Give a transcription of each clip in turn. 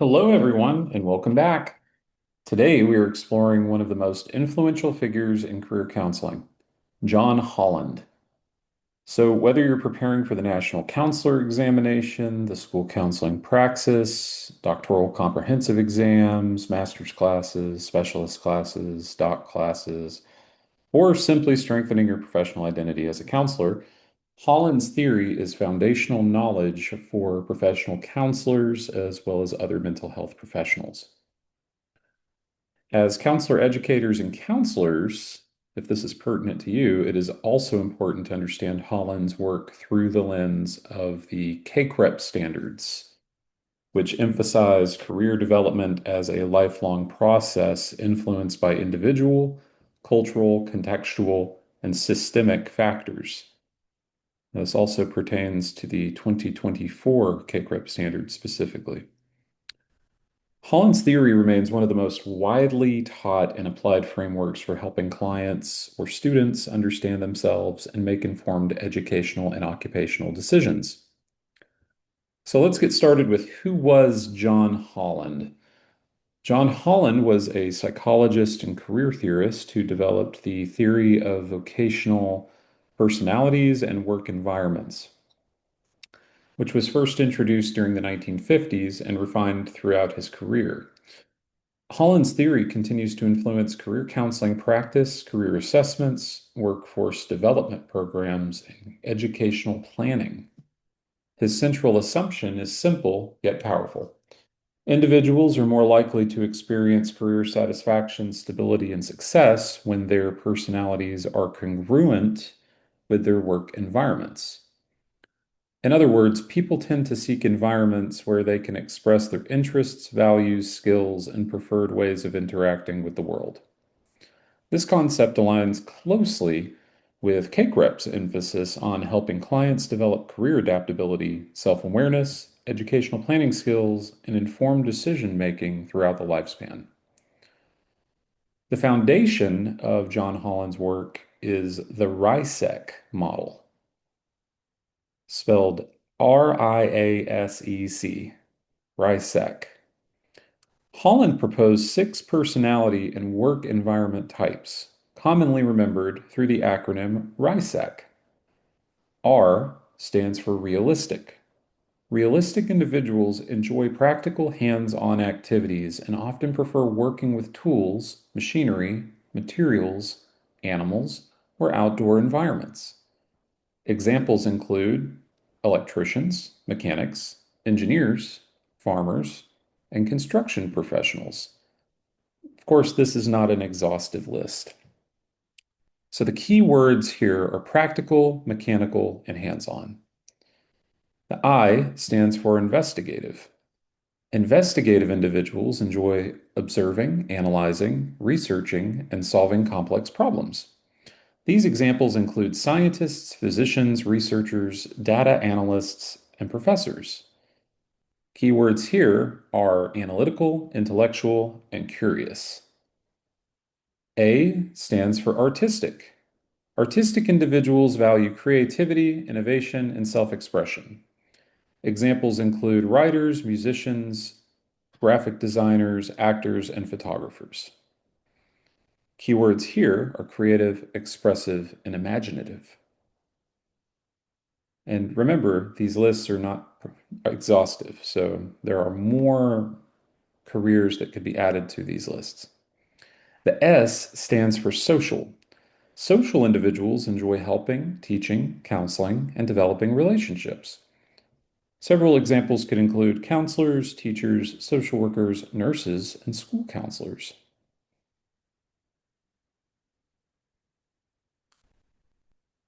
Hello, everyone, and welcome back. Today, we are exploring one of the most influential figures in career counseling, John Holland. So, whether you're preparing for the National Counselor Examination, the School Counseling Praxis, doctoral comprehensive exams, master's classes, specialist classes, doc classes, or simply strengthening your professional identity as a counselor, Holland's theory is foundational knowledge for professional counselors as well as other mental health professionals. As counselor educators and counselors, if this is pertinent to you, it is also important to understand Holland's work through the lens of the CACREP standards, which emphasize career development as a lifelong process influenced by individual, cultural, contextual, and systemic factors. This also pertains to the 2024 CACREP standards specifically. Holland's theory remains one of the most widely taught and applied frameworks for helping clients or students understand themselves and make informed educational and occupational decisions. So let's get started with who was John Holland. John Holland was a psychologist and career theorist who developed the theory of vocational personalities and work environments, which was first introduced during the 1950s and refined throughout his career. Holland's theory continues to influence career counseling practice, career assessments, workforce development programs, and educational planning. His central assumption is simple yet powerful. Individuals are more likely to experience career satisfaction, stability, and success when their personalities are congruent with their work environments. In other words, people tend to seek environments where they can express their interests, values, skills, and preferred ways of interacting with the world. This concept aligns closely with CACREP's emphasis on helping clients develop career adaptability, self-awareness, educational planning skills, and informed decision-making throughout the lifespan. The foundation of John Holland's work is the RISEC model, spelled RIASEC, RISEC. Holland proposed 6 personality and work environment types, commonly remembered through the acronym RISEC. R stands for realistic. Realistic individuals enjoy practical hands-on activities and often prefer working with tools, machinery, materials, animals, or outdoor environments. Examples include electricians, mechanics, engineers, farmers, and construction professionals. Of course, this is not an exhaustive list. So the key words here are practical, mechanical, and hands-on. The I stands for investigative. Investigative individuals enjoy observing, analyzing, researching, and solving complex problems. These examples include scientists, physicians, researchers, data analysts, and professors. Keywords here are analytical, intellectual, and curious. A stands for artistic. Artistic individuals value creativity, innovation, and self-expression. Examples include writers, musicians, graphic designers, actors, and photographers. Keywords here are creative, expressive, and imaginative. And remember, these lists are not exhaustive, so there are more careers that could be added to these lists. The S stands for social. Social individuals enjoy helping, teaching, counseling, and developing relationships. Several examples could include counselors, teachers, social workers, nurses, and school counselors.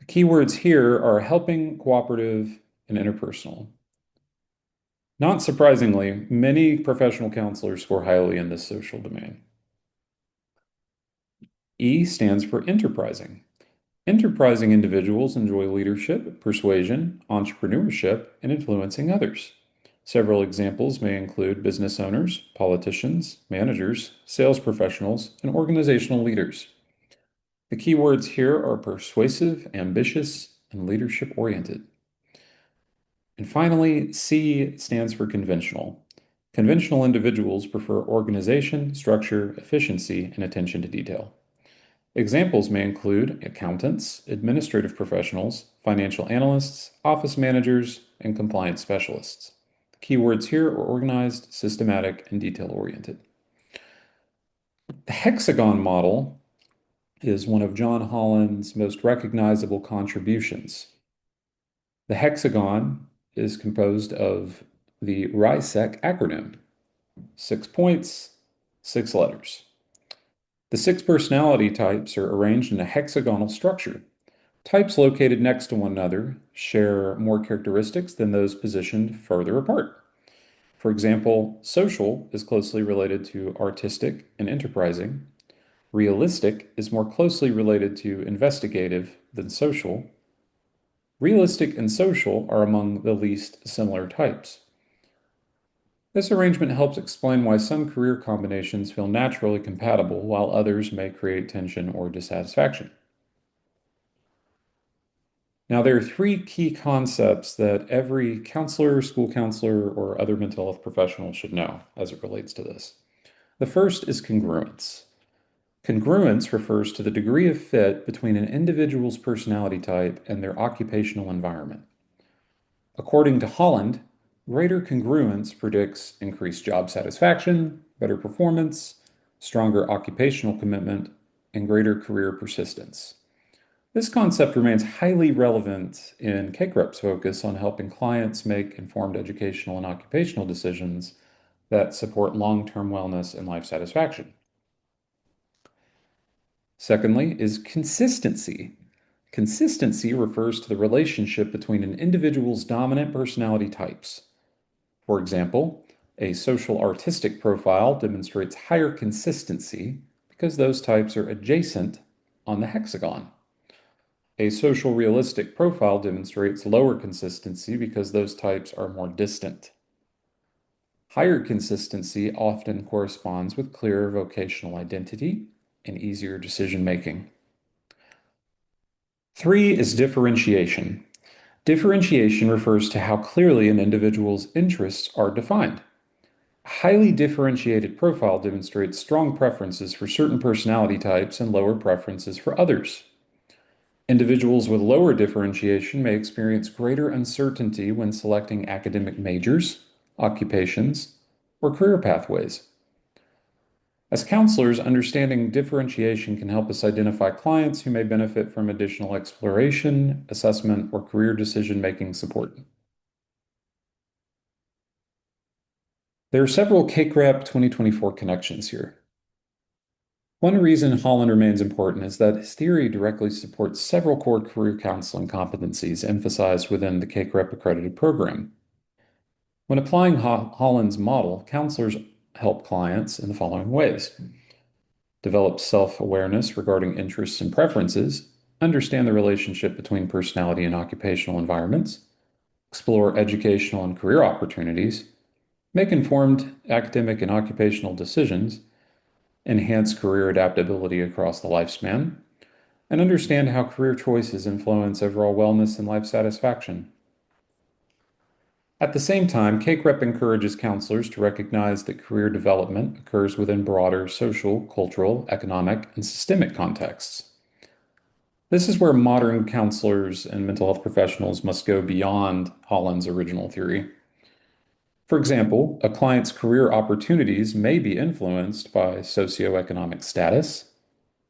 The keywords here are helping, cooperative, and interpersonal. Not surprisingly, many professional counselors score highly in this social domain. E stands for enterprising. Enterprising individuals enjoy leadership, persuasion, entrepreneurship, and influencing others. Several examples may include business owners, politicians, managers, sales professionals, and organizational leaders. The key words here are persuasive, ambitious, and leadership-oriented. And finally, C stands for conventional. Conventional individuals prefer organization, structure, efficiency, and attention to detail. Examples may include accountants, administrative professionals, financial analysts, office managers, and compliance specialists. Keywords here are organized, systematic, and detail-oriented. The hexagon model is one of John Holland's most recognizable contributions. The hexagon is composed of the RISEC acronym, 6 points, 6 letters. The 6 personality types are arranged in a hexagonal structure. Types located next to one another share more characteristics than those positioned further apart. For example, social is closely related to artistic and enterprising. Realistic is more closely related to investigative than social. Realistic and social are among the least similar types. This arrangement helps explain why some career combinations feel naturally compatible while others may create tension or dissatisfaction. Now, there are 3 key concepts that every counselor, school counselor, or other mental health professional should know as it relates to this. The first is congruence. Congruence refers to the degree of fit between an individual's personality type and their occupational environment. According to Holland, greater congruence predicts increased job satisfaction, better performance, stronger occupational commitment, and greater career persistence. This concept remains highly relevant in CACREP's focus on helping clients make informed educational and occupational decisions that support long-term wellness and life satisfaction. Secondly is consistency. Consistency refers to the relationship between an individual's dominant personality types. For example, a social artistic profile demonstrates higher consistency because those types are adjacent on the hexagon. A social realistic profile demonstrates lower consistency because those types are more distant. Higher consistency often corresponds with clearer vocational identity and easier decision-making. 3 is differentiation. Differentiation refers to how clearly an individual's interests are defined. A highly differentiated profile demonstrates strong preferences for certain personality types and lower preferences for others. Individuals with lower differentiation may experience greater uncertainty when selecting academic majors, occupations, or career pathways. As counselors, understanding differentiation can help us identify clients who may benefit from additional exploration, assessment, or career decision-making support. There are several CACREP 2024 connections here. One reason Holland remains important is that his theory directly supports several core career counseling competencies emphasized within the CACREP accredited program. When applying Holland's model, counselors help clients in the following ways: develop self-awareness regarding interests and preferences, understand the relationship between personality and occupational environments, explore educational and career opportunities, make informed academic and occupational decisions, enhance career adaptability across the lifespan, and understand how career choices influence overall wellness and life satisfaction. At the same time, CACREP encourages counselors to recognize that career development occurs within broader social, cultural, economic, and systemic contexts. This is where modern counselors and mental health professionals must go beyond Holland's original theory. For example, a client's career opportunities may be influenced by socioeconomic status,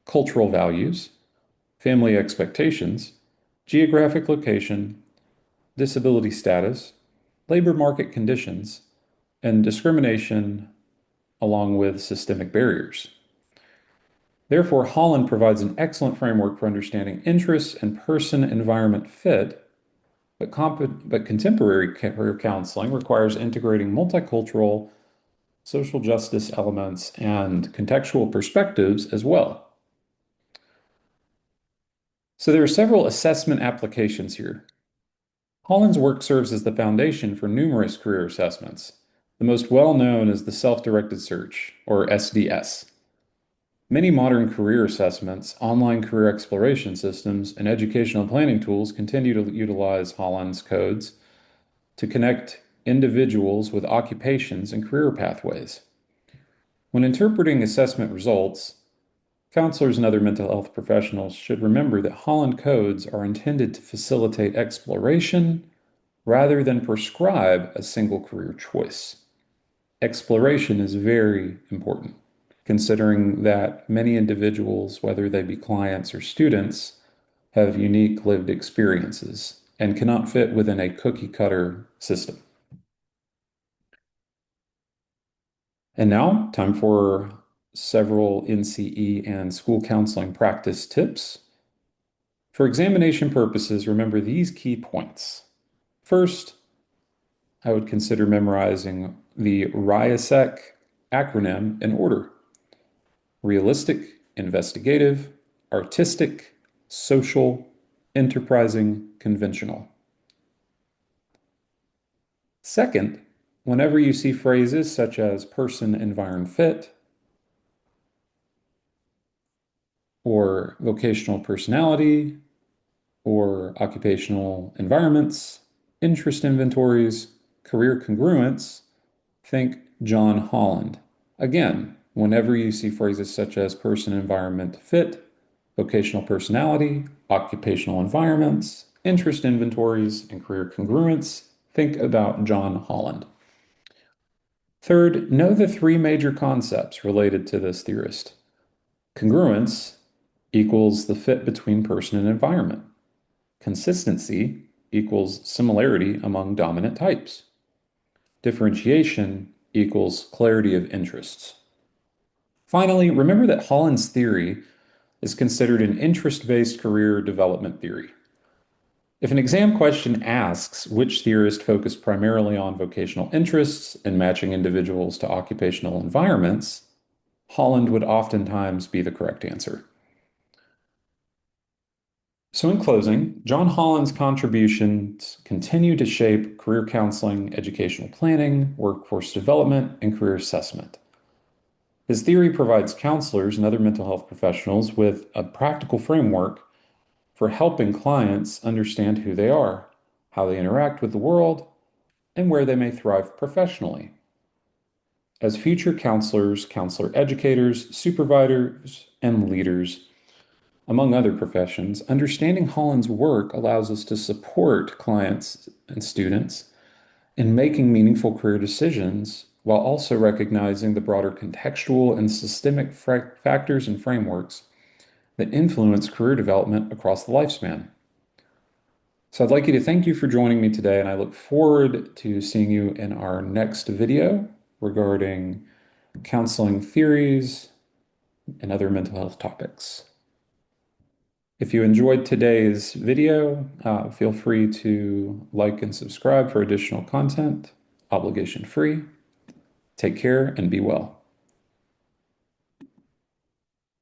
cultural values, family expectations, geographic location, disability status, labor market conditions, and discrimination, along with systemic barriers. Therefore, Holland provides an excellent framework for understanding interests and person-environment fit, but contemporary career counseling requires integrating multicultural, social justice elements and contextual perspectives as well. So there are several assessment applications here. Holland's work serves as the foundation for numerous career assessments. The most well-known is the Self-Directed Search, or SDS. Many modern career assessments, online career exploration systems, and educational planning tools continue to utilize Holland's codes to connect individuals with occupations and career pathways. When interpreting assessment results, counselors and other mental health professionals should remember that Holland codes are intended to facilitate exploration rather than prescribe a single career choice. Exploration is very important, considering that many individuals, whether they be clients or students, have unique lived experiences and cannot fit within a cookie cutter system. And now, time for several NCE and school counseling practice tips. For examination purposes, remember these key points. First, I would consider memorizing the RIASEC acronym in order: realistic, investigative, artistic, social, enterprising, conventional. Second, whenever you see phrases such as person, environ, fit, or vocational personality, or occupational environments, interest inventories, career congruence, think John Holland. Again, whenever you see phrases such as person, environment, fit, vocational personality, occupational environments, interest inventories, and career congruence, think about John Holland. Third, know the three major concepts related to this theorist. Congruence equals the fit between person and environment. Consistency equals similarity among dominant types. Differentiation equals clarity of interests. Finally, remember that Holland's theory is considered an interest-based career development theory. If an exam question asks which theorist focused primarily on vocational interests and matching individuals to occupational environments, Holland would oftentimes be the correct answer. So in closing, John Holland's contributions continue to shape career counseling, educational planning, workforce development, and career assessment. His theory provides counselors and other mental health professionals with a practical framework for helping clients understand who they are, how they interact with the world, and where they may thrive professionally. As future counselors, counselor educators, supervisors, and leaders, among other professions, understanding Holland's work allows us to support clients and students in making meaningful career decisions while also recognizing the broader contextual and systemic factors and frameworks that influence career development across the lifespan. So I'd like you to thank you for joining me today, and I look forward to seeing you in our next video regarding counseling theories and other mental health topics. If you enjoyed today's video, feel free to like and subscribe for additional content, obligation free. Take care and be well.